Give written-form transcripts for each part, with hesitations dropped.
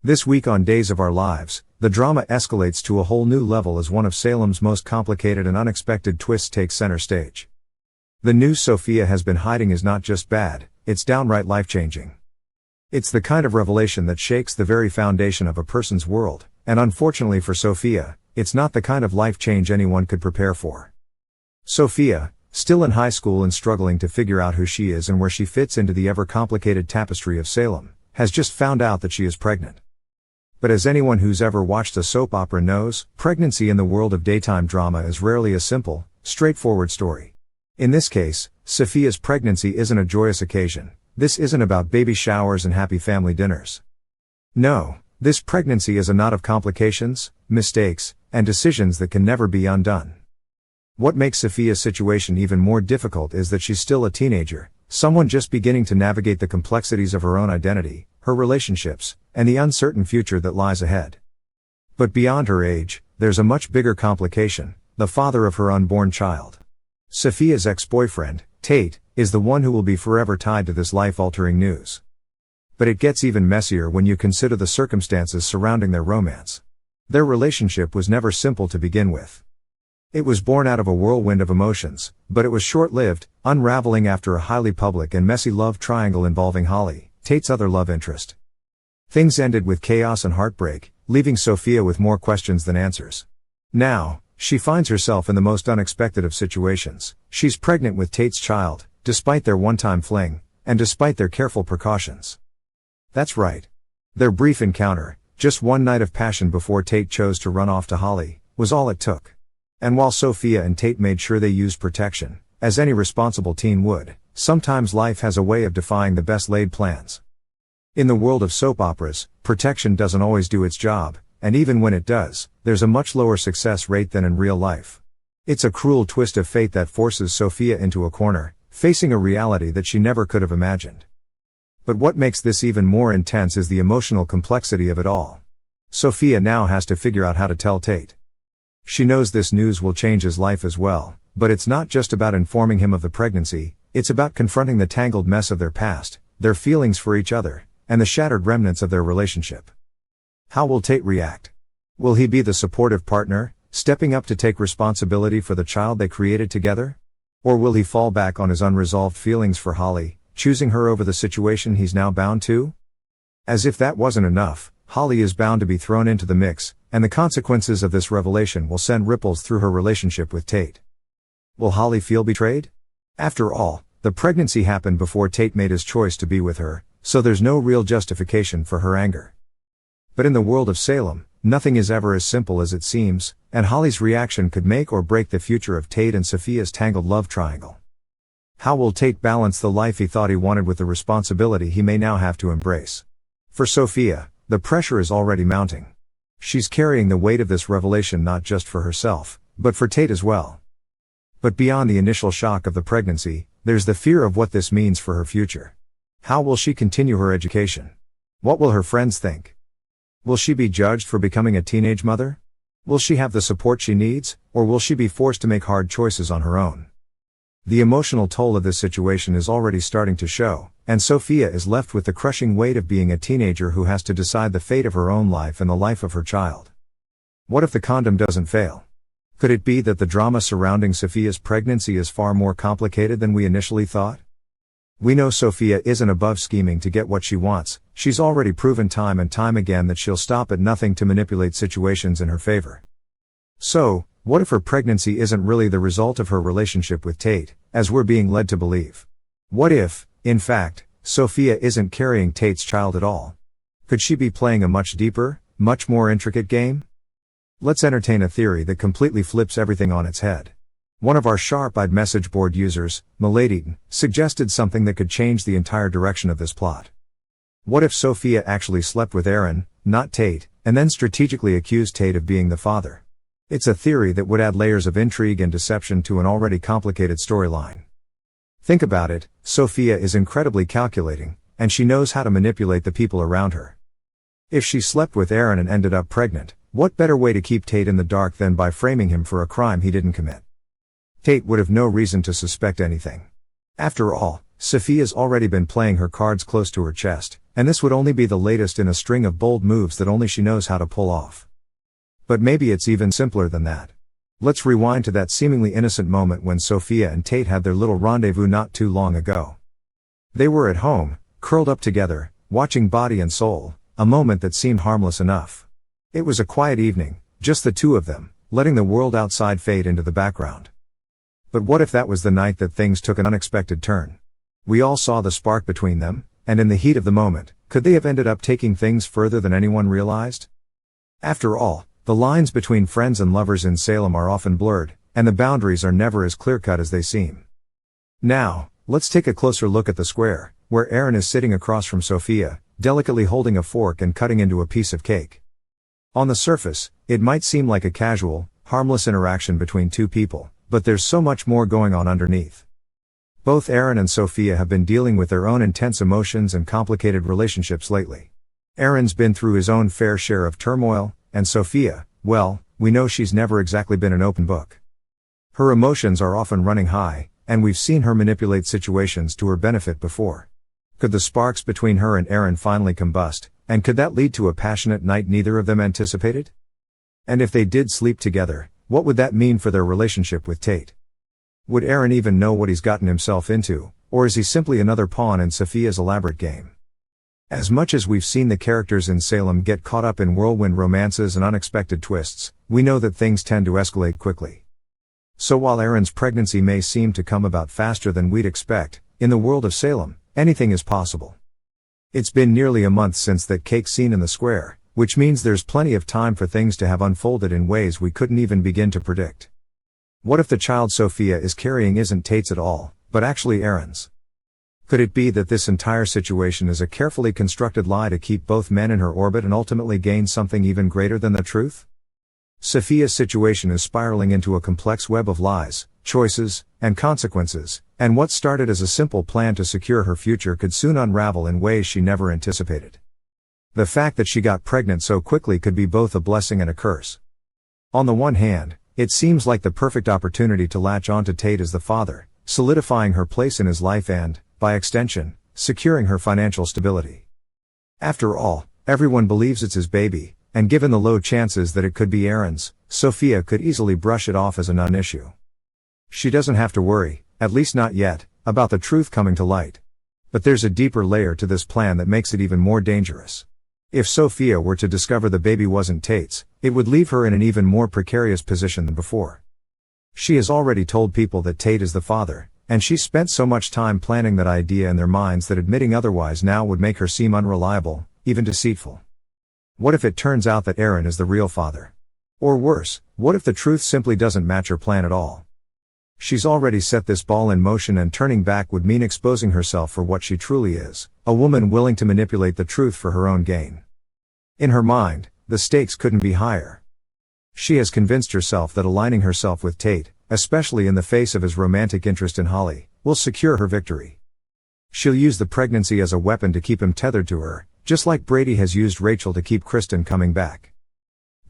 This week on Days of Our Lives, the drama escalates to a whole new level as one of Salem's most complicated and unexpected twists takes center stage. The news Sophia has been hiding is not just bad, it's downright life-changing. It's the kind of revelation that shakes the very foundation of a person's world, and unfortunately for Sophia, it's not the kind of life change anyone could prepare for. Sophia, still in high school and struggling to figure out who she is and where she fits into the ever-complicated tapestry of Salem, has just found out that she is pregnant. But as anyone who's ever watched a soap opera knows, pregnancy in the world of daytime drama is rarely a simple, straightforward story. In this case, Sophia's pregnancy isn't a joyous occasion. This isn't about baby showers and happy family dinners. No, this pregnancy is a knot of complications, mistakes, and decisions that can never be undone. What makes Sophia's situation even more difficult is that she's still a teenager, someone just beginning to navigate the complexities of her own identity, her relationships, and the uncertain future that lies ahead. But beyond her age, there's a much bigger complication: the father of her unborn child. Sophia's ex-boyfriend, Tate, is the one who will be forever tied to this life-altering news. But it gets even messier when you consider the circumstances surrounding their romance. Their relationship was never simple to begin with. It was born out of a whirlwind of emotions, but it was short-lived, unraveling after a highly public and messy love triangle involving Holly, Tate's other love interest. Things ended with chaos and heartbreak, leaving Sophia with more questions than answers. Now, she finds herself in the most unexpected of situations. She's pregnant with Tate's child, despite their one-time fling, and despite their careful precautions. That's right. Their brief encounter, just one night of passion before Tate chose to run off to Holly, was all it took. And while Sophia and Tate made sure they used protection, as any responsible teen would, sometimes life has a way of defying the best-laid plans. In the world of soap operas, protection doesn't always do its job, and even when it does, there's a much lower success rate than in real life. It's a cruel twist of fate that forces Sophia into a corner, facing a reality that she never could have imagined. But what makes this even more intense is the emotional complexity of it all. Sophia now has to figure out how to tell Tate. She knows this news will change his life as well, but it's not just about informing him of the pregnancy, it's about confronting the tangled mess of their past, their feelings for each other, and the shattered remnants of their relationship. How will Tate react? Will he be the supportive partner, stepping up to take responsibility for the child they created together? Or will he fall back on his unresolved feelings for Holly, choosing her over the situation he's now bound to? As if that wasn't enough, Holly is bound to be thrown into the mix, and the consequences of this revelation will send ripples through her relationship with Tate. Will Holly feel betrayed? After all, the pregnancy happened before Tate made his choice to be with her, so there's no real justification for her anger. But in the world of Salem, nothing is ever as simple as it seems, and Holly's reaction could make or break the future of Tate and Sophia's tangled love triangle. How will Tate balance the life he thought he wanted with the responsibility he may now have to embrace? For Sophia, the pressure is already mounting. She's carrying the weight of this revelation not just for herself, but for Tate as well. But beyond the initial shock of the pregnancy, there's the fear of what this means for her future. How will she continue her education? What will her friends think? Will she be judged for becoming a teenage mother? Will she have the support she needs, or will she be forced to make hard choices on her own? The emotional toll of this situation is already starting to show, and Sophia is left with the crushing weight of being a teenager who has to decide the fate of her own life and the life of her child. What if the condom doesn't fail? Could it be that the drama surrounding Sophia's pregnancy is far more complicated than we initially thought? We know Sophia isn't above scheming to get what she wants. She's already proven time and time again that she'll stop at nothing to manipulate situations in her favor. So, what if her pregnancy isn't really the result of her relationship with Tate, as we're being led to believe? What if, in fact, Sophia isn't carrying Tate's child at all? Could she be playing a much deeper, much more intricate game? Let's entertain a theory that completely flips everything on its head. One of our sharp-eyed message board users, Milady, suggested something that could change the entire direction of this plot. What if Sophia actually slept with Aaron, not Tate, and then strategically accused Tate of being the father? It's a theory that would add layers of intrigue and deception to an already complicated storyline. Think about it, Sophia is incredibly calculating, and she knows how to manipulate the people around her. If she slept with Aaron and ended up pregnant, what better way to keep Tate in the dark than by framing him for a crime he didn't commit? Tate would have no reason to suspect anything. After all, Sophia's already been playing her cards close to her chest, and this would only be the latest in a string of bold moves that only she knows how to pull off. But maybe it's even simpler than that. Let's rewind to that seemingly innocent moment when Sophia and Tate had their little rendezvous not too long ago. They were at home, curled up together, watching Body and Soul, a moment that seemed harmless enough. It was a quiet evening, just the two of them, letting the world outside fade into the background. But what if that was the night that things took an unexpected turn? We all saw the spark between them, and in the heat of the moment, could they have ended up taking things further than anyone realized? After all, the lines between friends and lovers in Salem are often blurred, and the boundaries are never as clear-cut as they seem. Now, let's take a closer look at the square, where Aaron is sitting across from Sophia, delicately holding a fork and cutting into a piece of cake. On the surface, it might seem like a casual, harmless interaction between two people, but there's so much more going on underneath. Both Aaron and Sophia have been dealing with their own intense emotions and complicated relationships lately. Aaron's been through his own fair share of turmoil, and Sophia, well, we know she's never exactly been an open book. Her emotions are often running high, and we've seen her manipulate situations to her benefit before. Could the sparks between her and Aaron finally combust, and could that lead to a passionate night neither of them anticipated? And if they did sleep together, what would that mean for their relationship with Tate? Would Aaron even know what he's gotten himself into, or is he simply another pawn in Sophia's elaborate game? As much as we've seen the characters in Salem get caught up in whirlwind romances and unexpected twists, we know that things tend to escalate quickly. So while Aaron's pregnancy may seem to come about faster than we'd expect, in the world of Salem, anything is possible. It's been nearly a month since that cake scene in the square, which means there's plenty of time for things to have unfolded in ways we couldn't even begin to predict. What if the child Sophia is carrying isn't Tate's at all, but actually Aaron's? Could it be that this entire situation is a carefully constructed lie to keep both men in her orbit and ultimately gain something even greater than the truth? Sophia's situation is spiraling into a complex web of lies, choices, and consequences, and what started as a simple plan to secure her future could soon unravel in ways she never anticipated. The fact that she got pregnant so quickly could be both a blessing and a curse. On the one hand, it seems like the perfect opportunity to latch onto Tate as the father, solidifying her place in his life and, by extension, securing her financial stability. After all, everyone believes it's his baby, and given the low chances that it could be Aaron's, Sophia could easily brush it off as a non-issue. She doesn't have to worry, at least not yet, about the truth coming to light. But there's a deeper layer to this plan that makes it even more dangerous. If Sophia were to discover the baby wasn't Tate's, it would leave her in an even more precarious position than before. She has already told people that Tate is the father, and she's spent so much time planning that idea in their minds that admitting otherwise now would make her seem unreliable, even deceitful. What if it turns out that Aaron is the real father? Or worse, what if the truth simply doesn't match her plan at all? She's already set this ball in motion, and turning back would mean exposing herself for what she truly is, a woman willing to manipulate the truth for her own gain. In her mind, the stakes couldn't be higher. She has convinced herself that aligning herself with Tate, especially in the face of his romantic interest in Holly, will secure her victory. She'll use the pregnancy as a weapon to keep him tethered to her, just like Brady has used Rachel to keep Kristen coming back.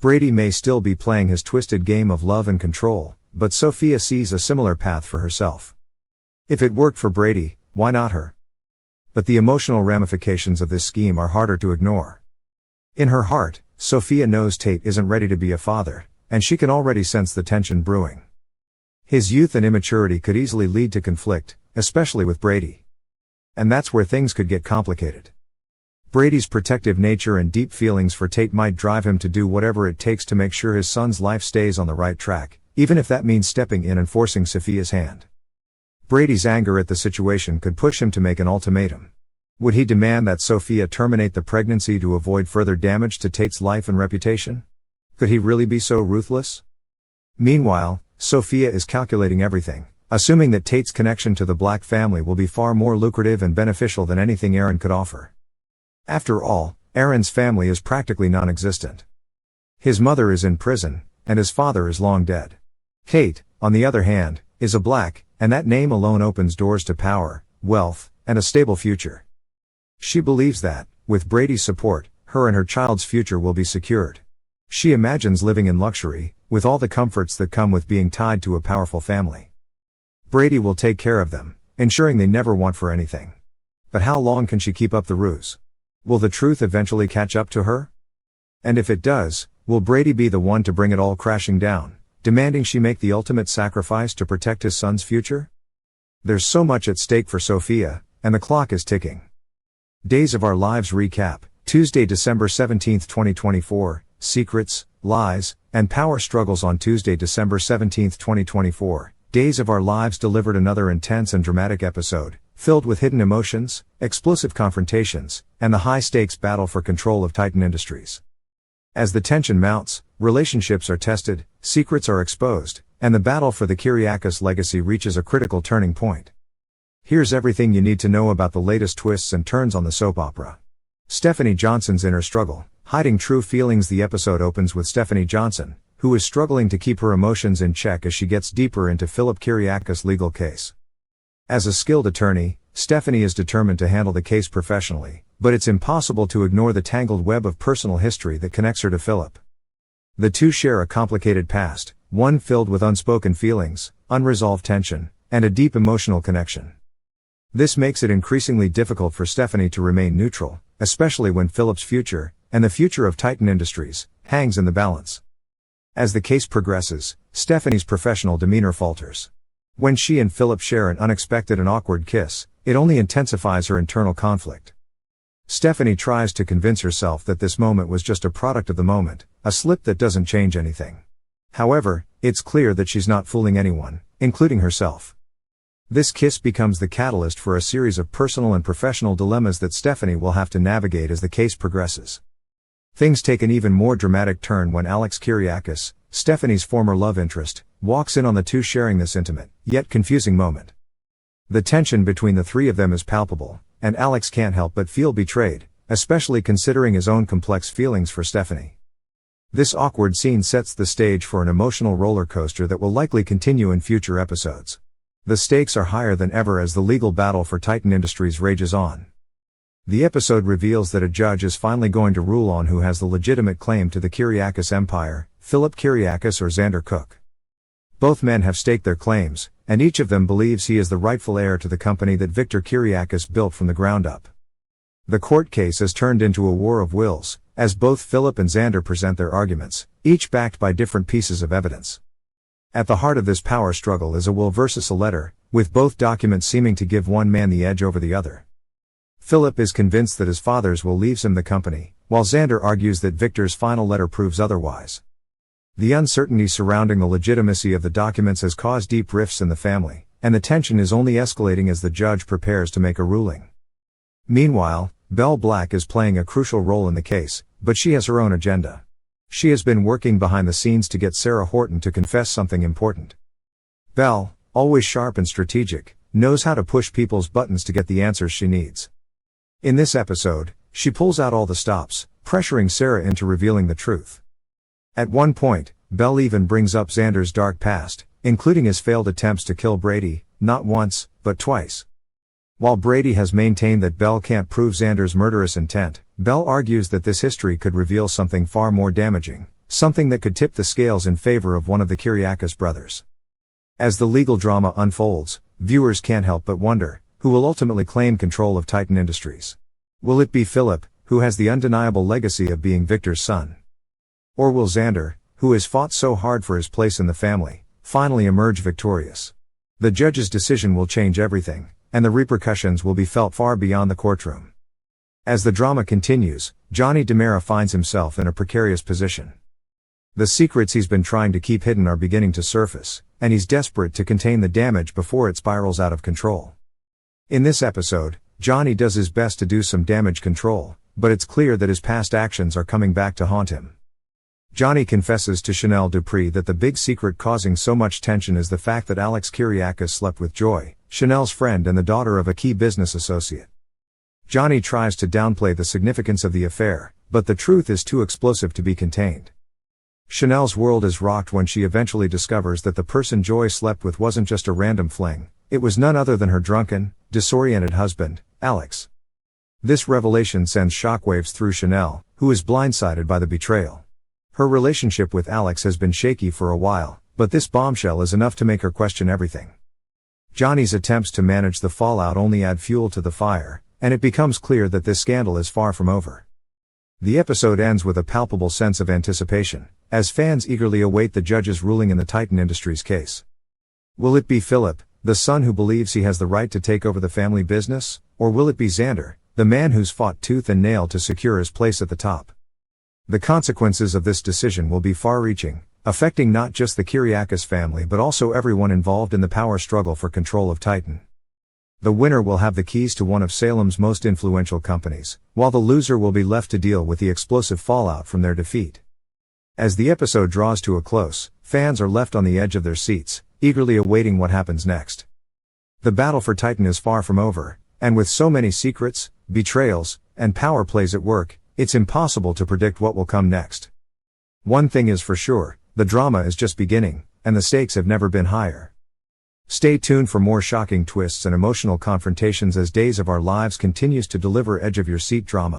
Brady may still be playing his twisted game of love and control, but Sophia sees a similar path for herself. If it worked for Brady, why not her? But the emotional ramifications of this scheme are harder to ignore. In her heart, Sophia knows Tate isn't ready to be a father, and she can already sense the tension brewing. His youth and immaturity could easily lead to conflict, especially with Brady. And that's where things could get complicated. Brady's protective nature and deep feelings for Tate might drive him to do whatever it takes to make sure his son's life stays on the right track, even if that means stepping in and forcing Sophia's hand. Brady's anger at the situation could push him to make an ultimatum. Would he demand that Sophia terminate the pregnancy to avoid further damage to Tate's life and reputation? Could he really be so ruthless? Meanwhile, Sophia is calculating everything, assuming that Tate's connection to the Black family will be far more lucrative and beneficial than anything Aaron could offer. After all, Aaron's family is practically non-existent. His mother is in prison, and his father is long dead. Tate, on the other hand, is a Black, and that name alone opens doors to power, wealth, and a stable future. She believes that, with Brady's support, her and her child's future will be secured. She imagines living in luxury, with all the comforts that come with being tied to a powerful family. Brady will take care of them, ensuring they never want for anything. But how long can she keep up the ruse? Will the truth eventually catch up to her? And if it does, will Brady be the one to bring it all crashing down, demanding she make the ultimate sacrifice to protect his son's future? There's so much at stake for Sophia, and the clock is ticking. Days of Our Lives recap, Tuesday, December 17, 2024, Secrets, Lies, and Power Struggles. On Tuesday, December 17, 2024, Days of Our Lives delivered another intense and dramatic episode, filled with hidden emotions, explosive confrontations, and the high-stakes battle for control of Titan Industries. As the tension mounts, relationships are tested, secrets are exposed, and the battle for the Kyriakis legacy reaches a critical turning point. Here's everything you need to know about the latest twists and turns on the soap opera. Stephanie Johnson's inner struggle, hiding true feelings. The episode opens with Stephanie Johnson, who is struggling to keep her emotions in check as she gets deeper into Philip Kyriakis' legal case. As a skilled attorney, Stephanie is determined to handle the case professionally, but it's impossible to ignore the tangled web of personal history that connects her to Philip. The two share a complicated past, one filled with unspoken feelings, unresolved tension, and a deep emotional connection. This makes it increasingly difficult for Stephanie to remain neutral, especially when Philip's future, and the future of Titan Industries, hangs in the balance. As the case progresses, Stephanie's professional demeanor falters. When she and Philip share an unexpected and awkward kiss, it only intensifies her internal conflict. Stephanie tries to convince herself that this moment was just a product of the moment, a slip that doesn't change anything. However, it's clear that she's not fooling anyone, including herself. This kiss becomes the catalyst for a series of personal and professional dilemmas that Stephanie will have to navigate as the case progresses. Things take an even more dramatic turn when Alex Kyriakis, Stephanie's former love interest, walks in on the two sharing this intimate, yet confusing moment. The tension between the three of them is palpable, and Alex can't help but feel betrayed, especially considering his own complex feelings for Stephanie. This awkward scene sets the stage for an emotional roller coaster that will likely continue in future episodes. The stakes are higher than ever as the legal battle for Titan Industries rages on. The episode reveals that a judge is finally going to rule on who has the legitimate claim to the Kyriakis empire, Philip Kyriakis or Xander Cook. Both men have staked their claims, and each of them believes he is the rightful heir to the company that Victor Kyriakis built from the ground up. The court case has turned into a war of wills, as both Philip and Xander present their arguments, each backed by different pieces of evidence. At the heart of this power struggle is a will versus a letter, with both documents seeming to give one man the edge over the other. Philip is convinced that his father's will leaves him the company, while Xander argues that Victor's final letter proves otherwise. The uncertainty surrounding the legitimacy of the documents has caused deep rifts in the family, and the tension is only escalating as the judge prepares to make a ruling. Meanwhile, Belle Black is playing a crucial role in the case, but she has her own agenda. She has been working behind the scenes to get Sarah Horton to confess something important. Belle, always sharp and strategic, knows how to push people's buttons to get the answers she needs. In this episode, she pulls out all the stops, pressuring Sarah into revealing the truth. At one point, Belle even brings up Xander's dark past, including his failed attempts to kill Brady, not once, but twice. While Brady has maintained that Belle can't prove Xander's murderous intent, Belle argues that this history could reveal something far more damaging, something that could tip the scales in favor of one of the Kyriakis brothers. As the legal drama unfolds, viewers can't help but wonder, who will ultimately claim control of Titan Industries? Will it be Philip, who has the undeniable legacy of being Victor's son? Or will Xander, who has fought so hard for his place in the family, finally emerge victorious? The judge's decision will change everything, and the repercussions will be felt far beyond the courtroom. As the drama continues, Johnny DiMera finds himself in a precarious position. The secrets he's been trying to keep hidden are beginning to surface, and he's desperate to contain the damage before it spirals out of control. In this episode, Johnny does his best to do some damage control, but it's clear that his past actions are coming back to haunt him. Johnny confesses to Chanel Dupree that the big secret causing so much tension is the fact that Alex Kyriakis slept with Joy, Chanel's friend and the daughter of a key business associate. Johnny tries to downplay the significance of the affair, but the truth is too explosive to be contained. Chanel's world is rocked when she eventually discovers that the person Joy slept with wasn't just a random fling, it was none other than her drunken, disoriented husband, Alex. This revelation sends shockwaves through Chanel, who is blindsided by the betrayal. Her relationship with Alex has been shaky for a while, but this bombshell is enough to make her question everything. Johnny's attempts to manage the fallout only add fuel to the fire, and it becomes clear that this scandal is far from over. The episode ends with a palpable sense of anticipation, as fans eagerly await the judge's ruling in the Titan Industries case. Will it be Philip, the son who believes he has the right to take over the family business, or will it be Xander, the man who's fought tooth and nail to secure his place at the top? The consequences of this decision will be far-reaching, affecting not just the Kyriakis family but also everyone involved in the power struggle for control of Titan. The winner will have the keys to one of Salem's most influential companies, while the loser will be left to deal with the explosive fallout from their defeat. As the episode draws to a close, fans are left on the edge of their seats, eagerly awaiting what happens next. The battle for Titan is far from over, and with so many secrets, betrayals, and power plays at work, it's impossible to predict what will come next. One thing is for sure, the drama is just beginning, and the stakes have never been higher. Stay tuned for more shocking twists and emotional confrontations as Days of Our Lives continues to deliver edge-of-your-seat drama.